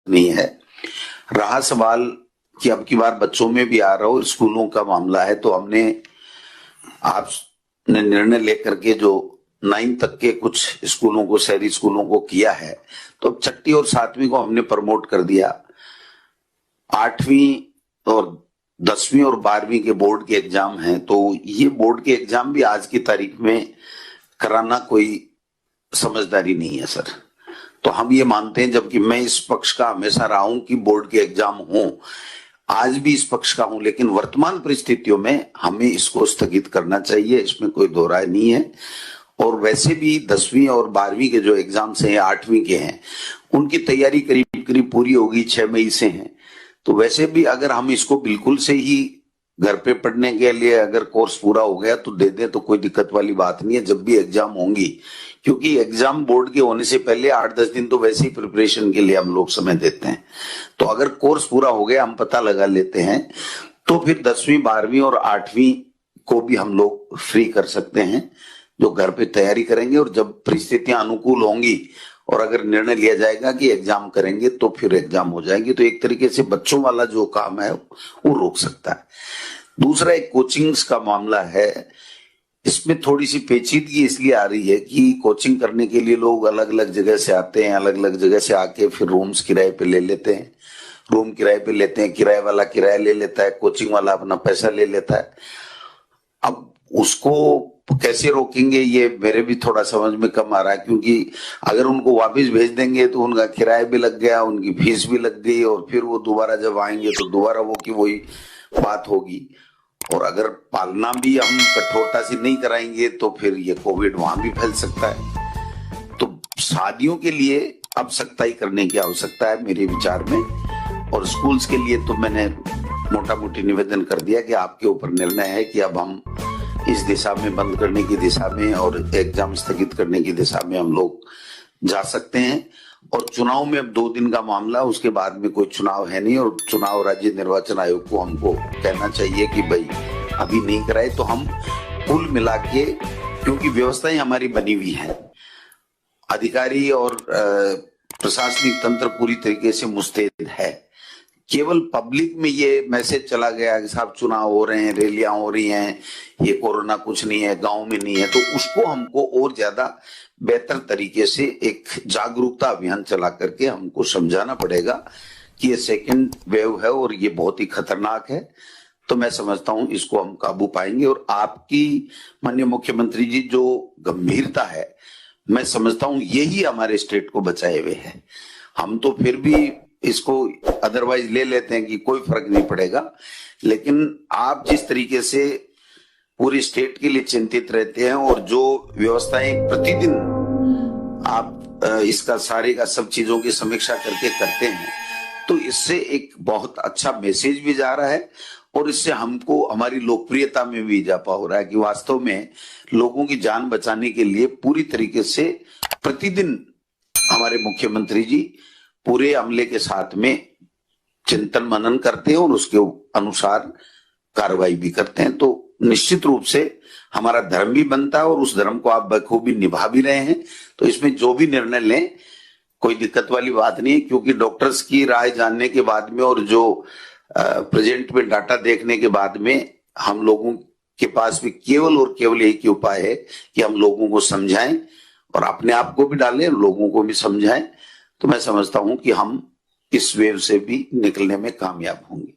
नहीं है। रहा सवाल कि अब की बार बच्चों में भी आ रहा हो, स्कूलों का मामला है, तो हमने आपने निर्णय लेकर के जो 9 तक के कुछ स्कूलों को, शहरी स्कूलों को किया है, तो अब 6वीं और 7वीं को हमने प्रमोट कर दिया। 8वीं और 10वीं और 12वीं के बोर्ड के एग्जाम हैं, तो ये बोर्ड के एग्जाम भी आज की तारीख में कराना कोई समझदारी नहीं है सर। तो हम ये मानते हैं, जबकि मैं इस पक्ष का हमेशा रहा हूं कि बोर्ड के एग्जाम हों, आज भी इस पक्ष का हूं, लेकिन वर्तमान परिस्थितियों में हमें इसको स्थगित करना चाहिए, इसमें कोई दो राय नहीं है। और वैसे भी 10वीं और 12वीं के जो एग्जाम्स हैं, 8वीं के हैं, उनकी तैयारी करीब करीब पूरी होगी, 6 मई से है। तो वैसे भी अगर हम इसको बिल्कुल से ही घर पे पढ़ने के लिए अगर कोर्स पूरा हो गया तो दे दे, तो कोई दिक्कत वाली बात नहीं है जब भी एग्जाम होंगी, क्योंकि एग्जाम बोर्ड के होने से पहले 8-10 दिन तो वैसे ही प्रिपरेशन के लिए हम लोग समय देते हैं। तो अगर कोर्स पूरा हो गया, हम पता लगा लेते हैं, तो फिर 10वीं 12वीं और 8वीं को भी हम लोग फ्री कर सकते हैं, जो घर पे तैयारी करेंगे। और जब परिस्थितियां अनुकूल होंगी और अगर निर्णय लिया जाएगा कि एग्जाम करेंगे, तो फिर एग्जाम हो जाएंगे। तो एक तरीके से बच्चों वाला जो काम है वो रोक सकता है। दूसरा एक कोचिंग्स का मामला है, इसमें थोड़ी सी पेचीदगी इसलिए आ रही है कि कोचिंग करने के लिए लोग अलग अलग जगह से आते हैं, अलग अलग जगह से आके फिर रूम्स किराए पे ले लेते हैं, रूम किराए पे लेते हैं, किराए वाला किराया ले लेता है, कोचिंग वाला अपना पैसा ले लेता है। अब उसको कैसे रोकेंगे, ये मेरे भी थोड़ा समझ में कम आ रहा है, क्योंकि अगर उनको वापस भेज देंगे तो उनका किराया भी लग गया, उनकी फीस भी लग गई, और फिर वो दोबारा जब आएंगे तो दोबारा वो की वही बात होगी। और अगर पालना भी हम कठोरता से नहीं कराएंगे तो फिर ये कोविड वहां भी फैल सकता है। तो शादियों के लिए अब सख्ताई करने की आवश्यकता है मेरे विचार में। और स्कूल्स के लिए तो मैंने मोटा मोटी निवेदन कर दिया कि आपके ऊपर निर्णय है कि अब हम इस दिशा में, बंद करने की दिशा में और एग्जाम स्थगित करने की दिशा में हम लोग जा सकते हैं। और चुनाव में अब 2 दिन का मामला, उसके बाद में कोई चुनाव है नहीं, और चुनाव राज्य निर्वाचन आयोग को हमको कहना चाहिए कि भाई अभी नहीं कराए, तो हम कुल मिला के, क्योंकि व्यवस्थाएं हमारी बनी हुई है, अधिकारी और प्रशासनिक तंत्र पूरी तरीके से मुस्तैद है। केवल पब्लिक में ये मैसेज चला गया कि साहब चुनाव हो रहे हैं, रैलियां हो रही हैं, ये कोरोना कुछ नहीं है, गांव में नहीं है, तो उसको हमको और ज्यादा बेहतर तरीके से एक जागरूकता अभियान चला करके हमको समझाना पड़ेगा कि ये सेकंड वेव है और ये बहुत ही खतरनाक है। तो मैं समझता हूं इसको हम काबू पाएंगे। और आपकी माननीय मुख्यमंत्री जी जो गंभीरता है, मैं समझता हूं यही हमारे स्टेट को बचाए हुए है। हम तो फिर भी इसको अदरवाइज ले लेते हैं कि कोई फर्क नहीं पड़ेगा, लेकिन आप जिस तरीके से पूरी स्टेट के लिए चिंतित रहते हैं और जो व्यवस्थाएं प्रतिदिन आप इसका सारे का सब चीजों की समीक्षा करके करते हैं, तो इससे एक बहुत अच्छा मैसेज भी जा रहा है। और इससे हमको हमारी लोकप्रियता में भी इजाफा हो रहा है कि वास्तव में लोगों की जान बचाने के लिए पूरी तरीके से प्रतिदिन हमारे मुख्यमंत्री जी पूरे अमले के साथ में चिंतन मनन करते हैं और उसके अनुसार कार्रवाई भी करते हैं। तो निश्चित रूप से हमारा धर्म भी बनता है और उस धर्म को आप बखूबी निभा भी रहे हैं। तो इसमें जो भी निर्णय लें, कोई दिक्कत वाली बात नहीं है, क्योंकि डॉक्टर्स की राय जानने के बाद में और जो प्रेजेंट में डाटा देखने के बाद में हम लोगों के पास भी केवल और केवल एक ही उपाय है कि हम लोगों को समझाएं और अपने आप को भी डालें, लोगों को भी समझाएं। तो मैं समझता हूं कि हम इस वेव से भी निकलने में कामयाब होंगे।